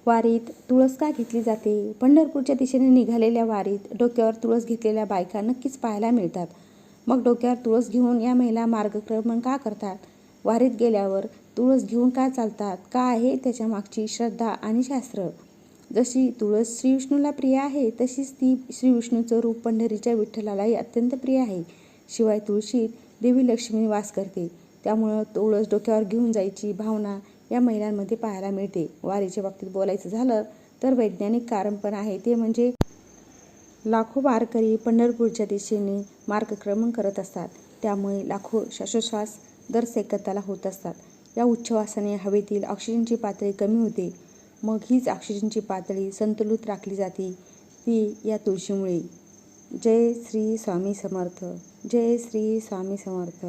वारीत तुळस का घेतली जाते? पंढरपूरच्या दिशेने निघालेल्या वारीत डोक्यावर तुळस घेतलेल्या बायका नक्कीच पाहायला मिळतात. मग डोक्यावर तुळस घेऊन या महिला मार्गक्रमण का करतात? वारीत गेल्यावर तुळस घेऊन का चालतात? काय आहे त्याच्या मागची श्रद्धा आणि शास्त्र? जशी तुळस श्री विष्णूला प्रिय आहे, तशीच ती श्री विष्णूचं रूप पंढरीच्या विठ्ठलालाही अत्यंत प्रिय आहे. शिवाय तुळशीत देवी लक्ष्मी वास करते. त्यामुळं तुळस डोक्यावर घेऊन जायची भावना या महिलांमध्ये पाहायला मिळते. वारीच्या बाबतीत बोलायचं झालं तर वैज्ञानिक कारण पण आहे. ते म्हणजे लाखो वारकरी पंढरपूरच्या दिशेने मार्गक्रमण करत असतात. त्यामुळे लाखो श्वासोच्छ्वास दर सेकंदाला होत असतात. या उच्छ्वासाने हवेतील ऑक्सिजनची पातळी कमी होते. मग हीच ऑक्सिजनची पातळी संतुलित राखली जाते, ती या तुळशीमुळे. जय श्री स्वामी समर्थ. जय श्री स्वामी समर्थ.